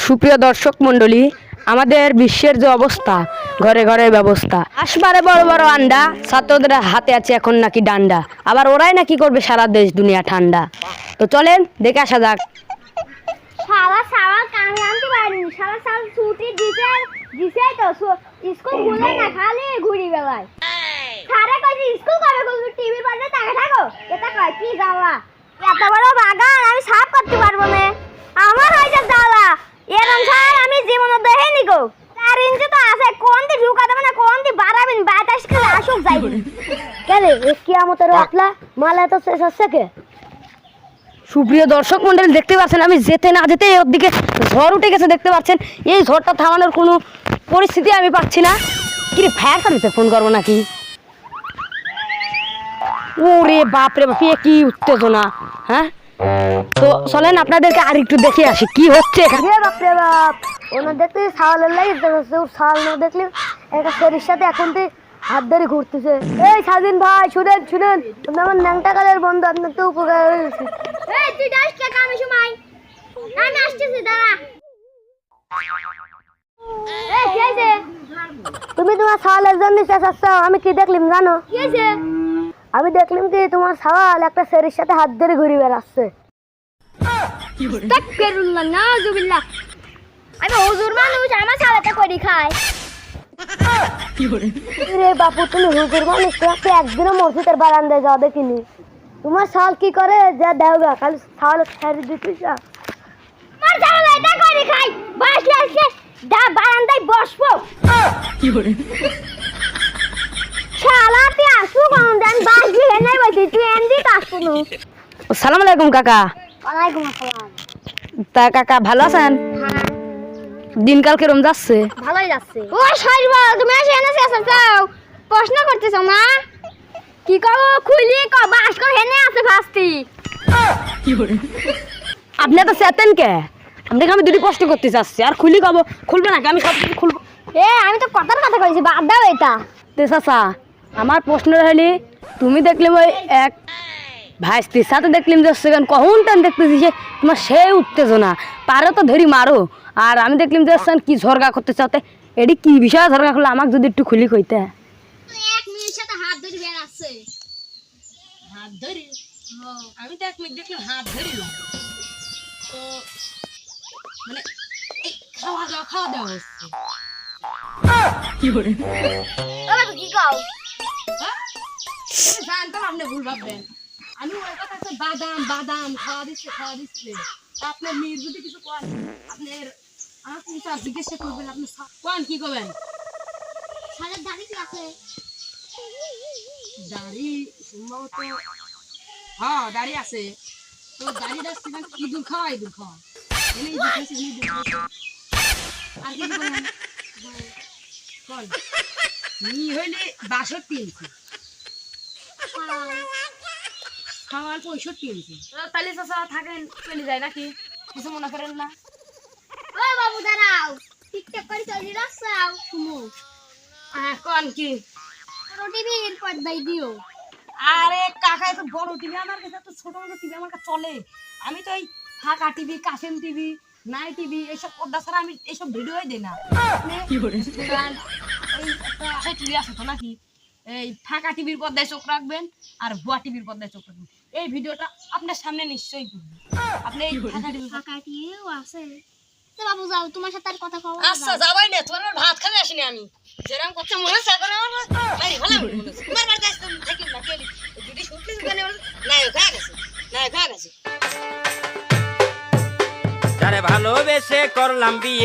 সুপ্রিয় দর্শক মণ্ডলী, আমাদের বিশ্বের যে অবস্থা, ঘরে ঘরে ব্যবস্থা, আসবারে বড় বড় আন্ডা, ছাত্রদের হাতে আছে এখন নাকি ডান্ডা, আবার ওরাই নাকি করবে সারা দেশ দুনিয়া ঠান্ডা। তো চলেন দেখে আসা যাক। শালা শালা কানে আনতে পারিনি, শালা শালা ছুটি দিছে তো স্কুল খুলে না, খালি ঘুরি বেলায়। সারা কইছি স্কুল কবে খুলবে, টিভির পাশে তাকে থাকো, এটা কয় কি জ্বালা, এত বড় বাগান আমি সাফ করতে পারবো না, আমার হয়েছে জ্বালা, এরকম স্যার আমি জীবনে দেখিনি গো। 4 ইঞ্চি তো আছে, কোন দি ঢুকা দেবে না, কোন দি বাড়াবেন, 22 খেলে আসুক যাইবে কেলে কিয়ামতের রাতলা মালা তো শেষ হচ্ছে কে। সুপ্রিয় দর্শক মণ্ডলী, দেখতে পাচ্ছেন আমি যেতে না যেতে ওর দিকে ঝড় উঠে গেছে, দেখতে পাচ্ছেন। এই ঝড়টা থামানোর কোনো পরিস্থিতি আমি পাচ্ছি না। কি রে, ফায়ার সার্ভিসে ফোন করবো নাকি? ওরে বাপরে বাপ, কি উত্তেজনা! হ্যাঁ, তো চলেন আপনাদেরকে আর একটু দেখে আসি কি হচ্ছে এখানে। বাপরে বাপ, ওনার দেখতে ছাওয়ালের লাগে ছাওয়াল না দেখলে একটা শরীর সাথে এখন তো হাত ধরে ঘুরতেছে। এই স্বাধীন ভাই, শুনেন শুনেন, আমার ন্যাংটা কালের বন্ধু, আপনার তো উপকার হয়েছে। এই তুই ডাস টাকা আমি সময় আমি আসতেছি, দাঁড়া। এই কি হইছে? তুমি তোমার ছাওয়ালের জন্য চেঁচাচ্ছ, আমি কি দেখলাম জানো? কি হইছে? আমি দেখলাম কি তোমার ছাওয়াল একটা শরীর সাথে হাত ধরে ঘুরে বেড়াচ্ছে। তাকবীরুল্লাহ, নাউজুবিল্লাহ। আমি হুজুর মানুষ, আমার ছাওয়ালটা করি খায়। রে বাপু, তুমি হুজুর মানুষ, তোমাকে একদিনও মসজিদের বারান্দায় যাও দেখিনি। তোমার ছাওয়াল কি করে যা দেওগা, খালি ছাওয়াল ছেড়ে দিতে চাও। আমার ছাওয়াল এটা করি খাই, বসলে আসে দা বারান্দায় বসবো। কি করে শালাতে আসু কোন দেন বাসবি হেনাই বসি, তুই এন্দি কাছুনো। আসসালামু আলাইকুম কাকা। ওয়ালাইকুম আসসালাম। তা কাকা ভালো আছেন? হ্যাঁ, দিনকাল কিরম যাচ্ছে? ভালোই যাচ্ছে। ও সাইবা, তুমি এসে এনেছে চাও প্রশ্ন করতেছ না? কি করো খুলি ক বাস কর হেনে আছে ফাস্তি। কি করে আপনি তো চেতেন কে? আপনাকে আমি দুটি প্রশ্ন করতে চাচ্ছি, আর খুলি কব খুলবে নাকি? আমি সব কিছু খুলবো। আমি তো কথার কথা কইছি, বাদ দাও এটা। তে চাচা, আমার প্রশ্ন হলি, তুমি দেখলাম ওই এক ভাইস্তির সাথে দেখলাম যে সেখানে কখন টান দেখতেছি যে তোমার সেই উত্তেজনা, পারো তো ধরি মারো। আর আমি দেখলাম যে কি ঝরগা করতে চাতে, এটি কি বিষয়ে ঝরগা করলে আমাকে যদি একটু খুলি কইতে। এক মিনিট সাথে হাত ধরে বের আছে। হাত ধরি? আমি তো এক মিনিট দেখলাম হাত ধরিলাম, তো মানে এই খাওয়া দাওয়া হচ্ছে। কি করে ওরে কি কও? জানতাম আপনি ভুল ভাববেন। আমি ওর কথা বাদাম বাদাম খাওয়া দিচ্ছে। আপনার মেয়ের যদি কিছু করেন, আপনার আমার কিছু জিজ্ঞাসা করবেন, আপনি কোন কি করবেন? শালের দাড়ি কি আছে? দাড়ি সম্ভবত, হ্যাঁ দাড়ি আছে। তো দাড়িটা ইঁদুর খাওয়া এনে ইঁদুর খাইছে। আর কি করবেন? কোন নি হইলে 62 ইঞ্চি, খাওয়ার 65 ইঞ্চি। তাহলে চাচা থাকেন, চলে যায় নাকি? কিছু মনে করেন না? ও বাবু দাঁড়াও, টিকটক করে চলি রাখছাও শুনো। কোন কি? টিভির পর্দায় দিও। আরে কাকা, এত বড় টিভি আমার কাছে, তো ছোট মতো টিভি আমার কাছে চলে। আমি তো এই ফাঁকা টিভি, কাশেম টিভি, নাই টিভি, এইসব পর্দা ছাড়া আমি এইসব ভিডিওই দিই না। কি করে এই একটা টিভি আছে তো নাকি, এই ফাঁকা টিভির পর্দায় চোখ রাখবেন আর ভুয়া টিভির পর্দায় চোখ রাখবেন। এই ভিডিওটা আপনার সামনে নিশ্চয়ই করবেন। আপনি এই ফাঁকা টিভিও আছে তো বাবু, যাও তোমার সাথে আর কথা কও। আচ্ছা যাবাই না, তোমার ভাত খাবে আসিনি আমি, যেরকম করতে মনে হচ্ছে এখন আমার ভাই ভালো মনে হচ্ছে। তোমার বাড়িতে আসতে থাকি না কেলি যদি শুনতে গানে নায়ক হয়ে গেছে। যারে ভালোবেসে করলাম বিয়ে।